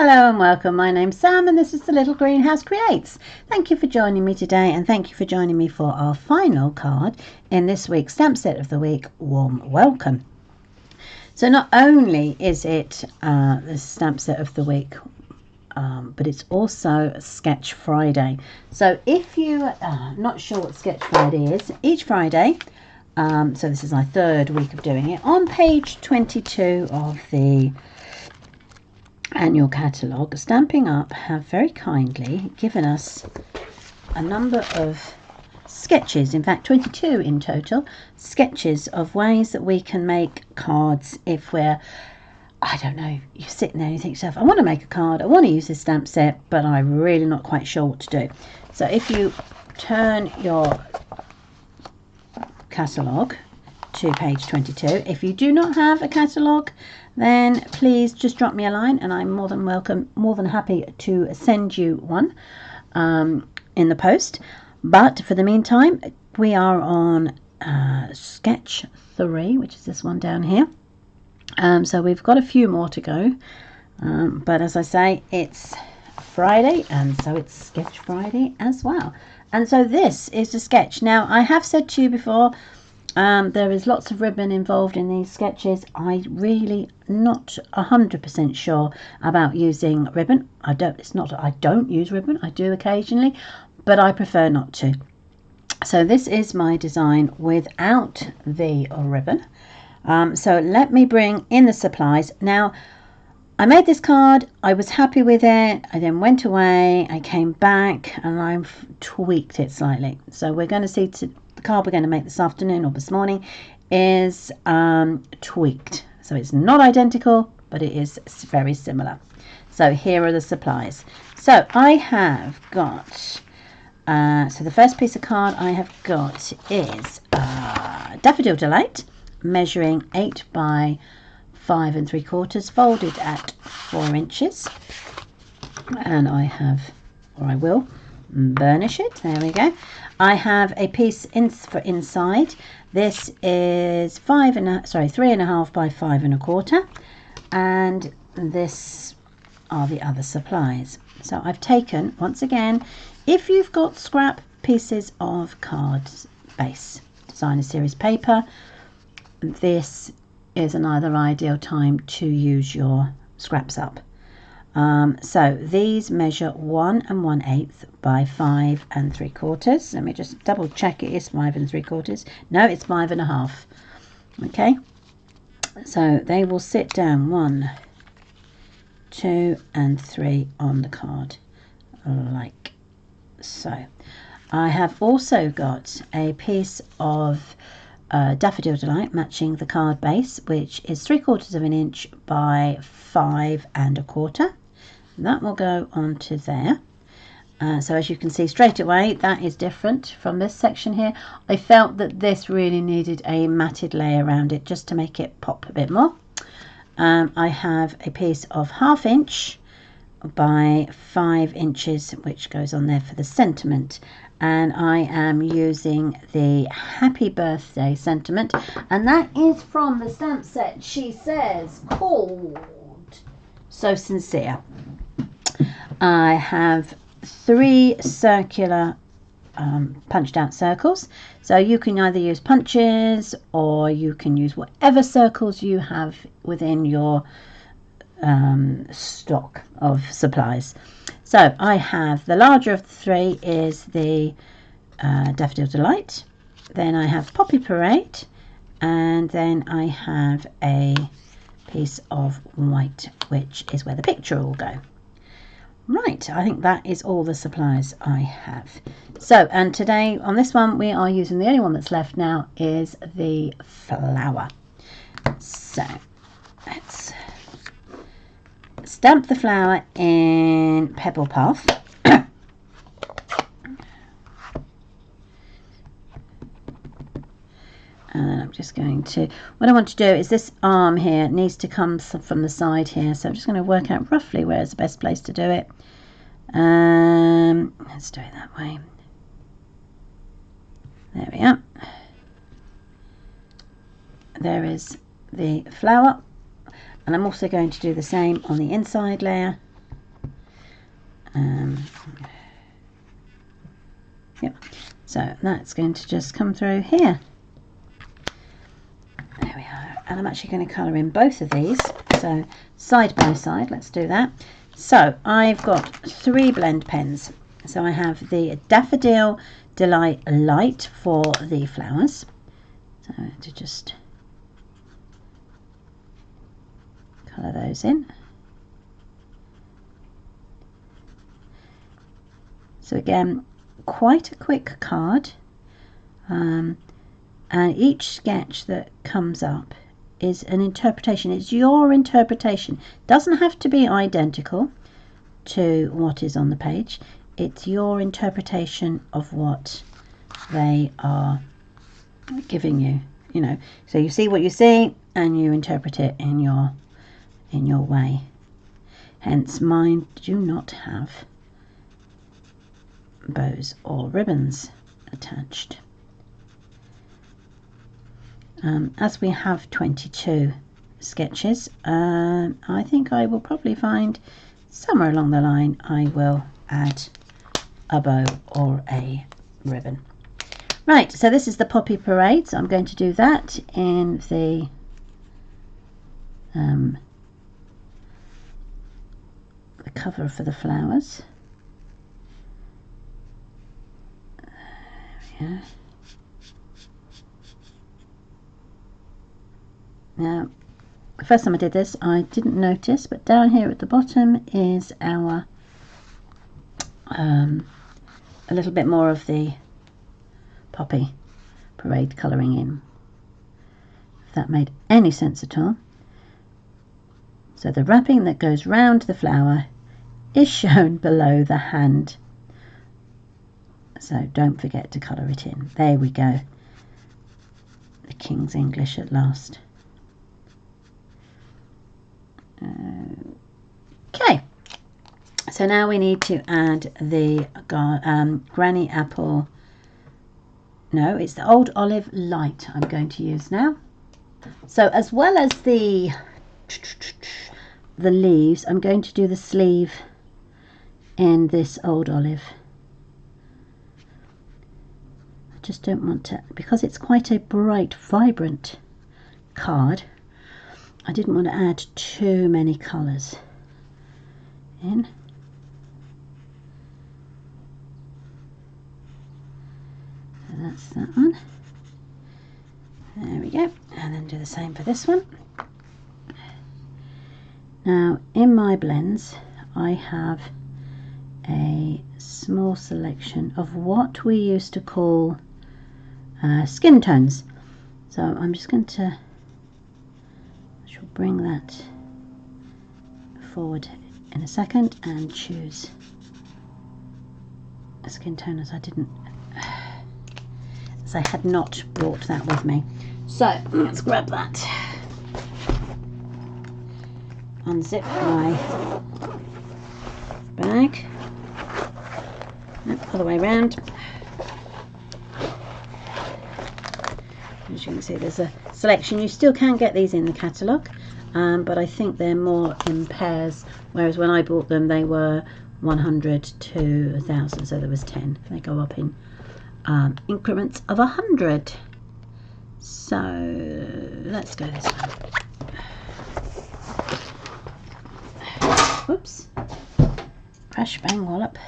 Hello and welcome. My name's Sam and this is the Little Greenhouse Creates. Thank you for joining me today and thank you for joining me for our final card in this week's stamp set of the week, Warm Welcome. So not only is it the stamp set of the week, but it's also Sketch Friday. So if you are not sure what Sketch Friday is, each Friday, so this is our third week of doing it, on page 22 of the annual catalogue, Stampin' Up have very kindly given us a number of sketches, in fact 22 in total, sketches of ways that we can make cards if we're, I don't know, you're sitting there and you think to yourself, I want to make a card, I want to use this stamp set, but I'm really not quite sure what to do. So if you turn your catalogue to page 22, if you do not have a catalogue, then please just drop me a line and I'm more than happy to send you one in the post. But for the meantime, we are on sketch 3, which is this one down here. So we've got a few more to go, but as I say, it's Friday and so it's Sketch Friday as well. And so this is the sketch. Now I have said to you before, there is lots of ribbon involved in these sketches. I really not 100% sure about using ribbon. I don't use ribbon. I do occasionally, but I prefer not to. So this is my design without the ribbon. So let me bring in the supplies. Now I made this card, I was happy with it, I then went away, I came back and I've tweaked it slightly. So we're going to see the card we're going to make this afternoon or this morning is tweaked. So it's not identical, but it is very similar. So here are the supplies. So I have got, so the first piece of card I have got is Daffodil Delight, measuring 8 by 5 3/4, folded at 4 inches. And I have, or I will, burnish it. There we go. I have a piece for inside. This is 3.5 by 5 1/4, and this are the other supplies. So I've taken, once again, if you've got scrap pieces of cards base designer series paper, this is another ideal time to use your scraps up. So these measure 1 1/8 by 5 3/4. Let me just double check it is 5 3/4. No, it's 5 1/2. Okay, so they will sit down 1, 2 and 3 on the card like so. I have also got a piece of Daffodil Delight matching the card base, which is 3/4 inch by 5 1/4. That will go onto there. So as you can see straight away, that is different from this section here. I felt that this really needed a matted layer around it just to make it pop a bit more. I have a piece of 1/2 inch by 5 inches, which goes on there for the sentiment. And I am using the Happy Birthday sentiment, and that is from the stamp set She Says, called So Sincere. I have 3 circular punched out circles, so you can either use punches or you can use whatever circles you have within your stock of supplies. So I have the larger of the 3 is the Daffodil Delight, then I have Poppy Parade, and then I have a piece of white, which is where the picture will go. Right, I think that is all the supplies I have. So, and today on this one we are using, the only one that's left now is the flower. So let's stamp the flower in Pebble Path. And I'm just going to, what I want to do is this arm here needs to come from the side here, so I'm just going to work out roughly where is the best place to do it. Let's do it that way. There we are. There is the flower, and I'm also going to do the same on the inside layer. Yep. So that's going to just come through here. There we are. And I'm actually going to colour in both of these. So side by side, let's do that. So I've got 3 blend pens. So I have the Daffodil Delight Light for the flowers. So to just colour those in. So again, quite a quick card, and each sketch that comes up is an interpretation. It's your interpretation. It doesn't have to be identical to what is on the page. It's your interpretation of what they are giving you, you know. So you see what you see and you interpret it in your way. Hence mine do not have bows or ribbons attached. As we have 22 sketches, I think I will probably find somewhere along the line I will add a bow or a ribbon. Right, so this is the Poppy Parade, so I'm going to do that in the cover for the flowers. Yeah. Now, the first time I did this, I didn't notice, but down here at the bottom is our a little bit more of the Poppy Parade colouring in. If that made any sense at all. So the wrapping that goes round the flower is shown below the hand. So don't forget to colour it in. There we go. The King's English at last. Okay. So now we need to add the Granny Apple. No, it's the Old Olive Light I'm going to use now. So as well as the leaves, I'm going to do the sleeve in this Old Olive. I just don't want to, because it's quite a bright, vibrant card, I didn't want to add too many colours in. So that's that one. There we go. And then do the same for this one. Now in my blends I have a small selection of what we used to call skin tones. So I'm just going to, I shall bring that forward in a second and choose a skin tone as I had not brought that with me. So let's grab that, unzip my bag, other way around. As you can see, there's a selection. You still can get these in the catalogue, but I think they're more in pairs, whereas when I bought them they were 100 to 1,000, so there was 10. They go up in increments of 100. So let's go this way. Whoops. Crash, bang, wallop.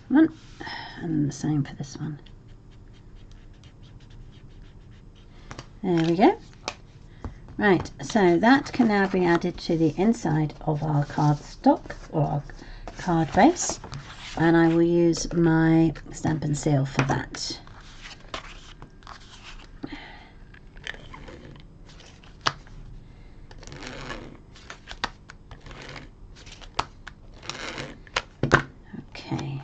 One, and the same for this one. There we go. Right, so that can now be added to the inside of our cardstock or our card base, and I will use my stamp and seal for that. Okay.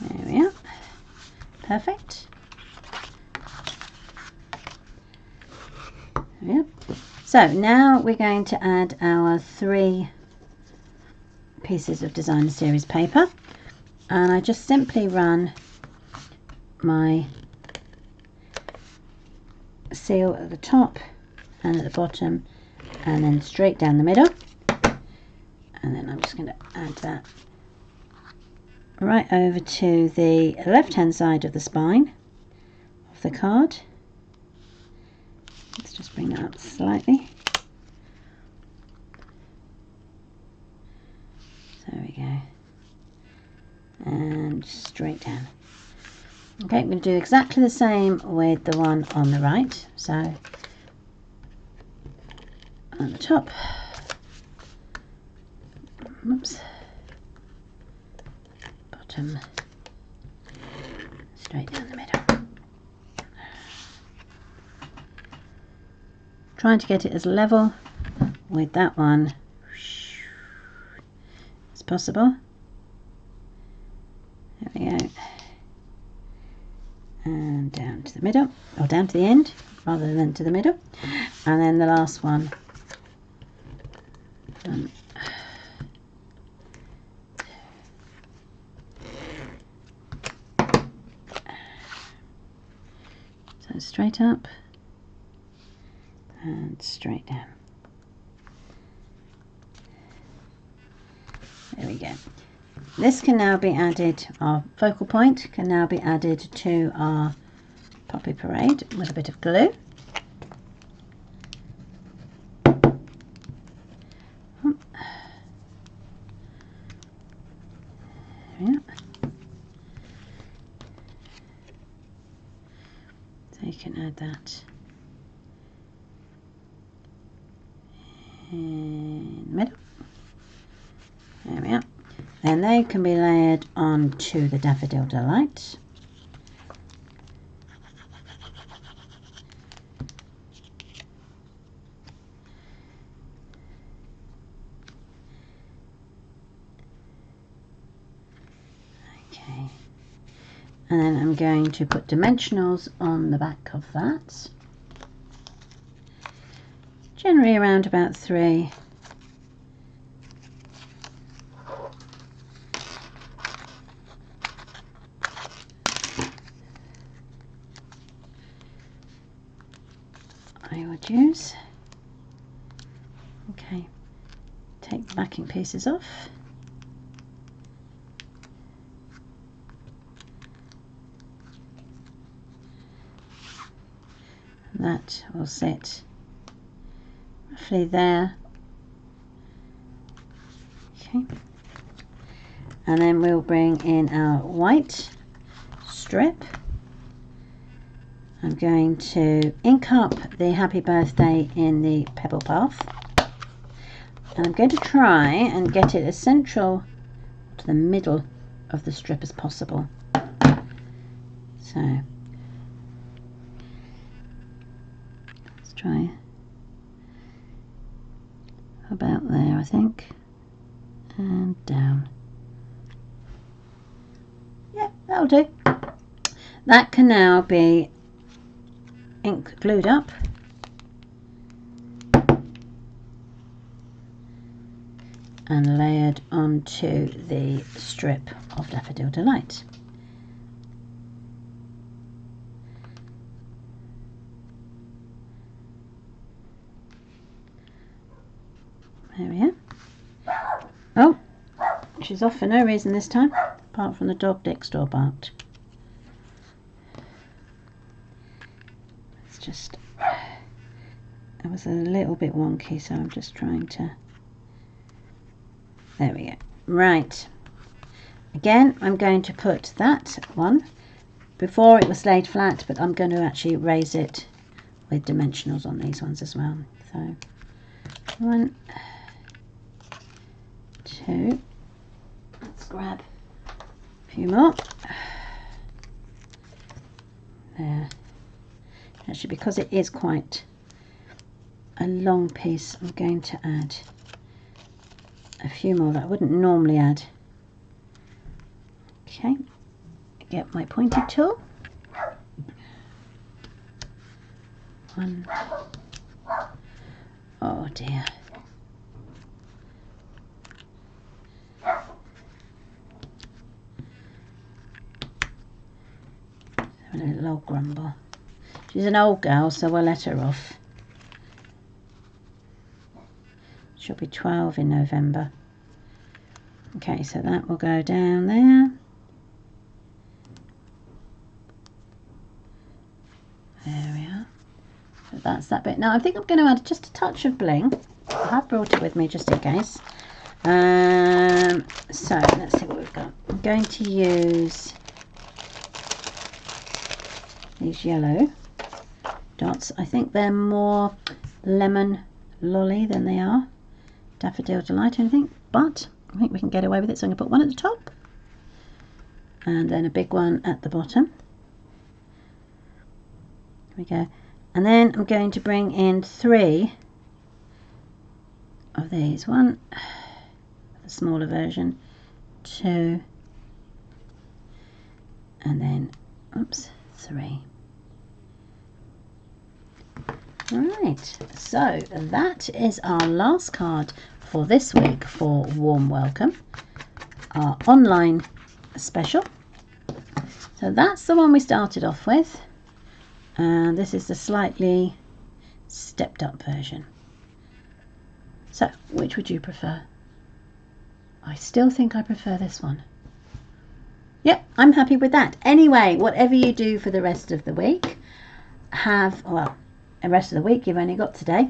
There we are. Perfect. Yep. So now we're going to add our 3 pieces of designer series paper. and I just simply run my seal at the top and at the bottom, and then straight down the middle, and then I'm just going to add that right over to the left hand side of the spine of the card. Let's just bring that up slightly. There we go, and straight down. Okay, I'm going to do exactly the same with the one on the right. So on the top, oops, bottom, straight down the middle. Trying to get it as level with that one as possible. There we go. And down to the middle, or down to the end rather than to the middle. And then the last one. So straight up and straight down. There we go. This can now be added, our focal point can now be added to our Poppy Parade with a bit of glue. There we are. So you can add that in the middle. There we are. Then they can be layered onto the Daffodil Delight. Okay. And then I'm going to put dimensionals on the back of that. Generally around about 3. I would use. Okay, take the backing pieces off. That will sit roughly there. Okay, and then we'll bring in our white strip. I'm going to ink up the Happy Birthday in the Pebble Path, and I'm going to try and get it as central to the middle of the strip as possible. So let's try about there, I think, and down. Yeah, that'll do. That can now be ink glued up, and layered onto the strip of Daffodil Delight. There we are. Oh, she's off for no reason this time, apart from the dog next door barked. It's just, it was a little bit wonky, so I'm just trying to, there we go. Right, again I'm going to put that one, before it was laid flat, but I'm going to actually raise it with dimensionals on these ones as well. So 1, 2, let's grab a few more. There. Actually, because it is quite a long piece, I'm going to add a few more that I wouldn't normally add. Okay, get my pointy tool. 1. Oh dear. little old grumble. She's an old girl, so we'll let her off. She'll be 12 in November. Okay, so that will go down there. There we are. So that's that bit. Now I think I'm going to add just a touch of bling. I have brought it with me just in case. So let's see what we've got. I'm going to use these yellow dots. I think they're more lemon lolly than they are daffodil delight or anything, but I think we can get away with it. So I'm going to put one at the top and then a big one at the bottom. There we go. And then I'm going to bring in 3 of these. One, the smaller version, 2, and then, oops, 3. Right, so that is our last card for this week for Warm Welcome, our online special. So that's the one we started off with, and this is the slightly stepped up version. So which would you prefer? I still think I prefer this one. Yep, I'm happy with that. Anyway, whatever you do for the rest of the week, the rest of the week, you've only got today.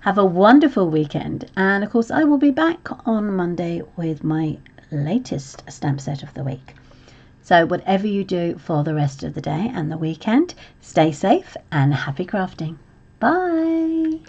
Have a wonderful weekend, and of course I will be back on Monday with my latest stamp set of the week. So whatever you do for the rest of the day and the weekend, stay safe and happy crafting. Bye.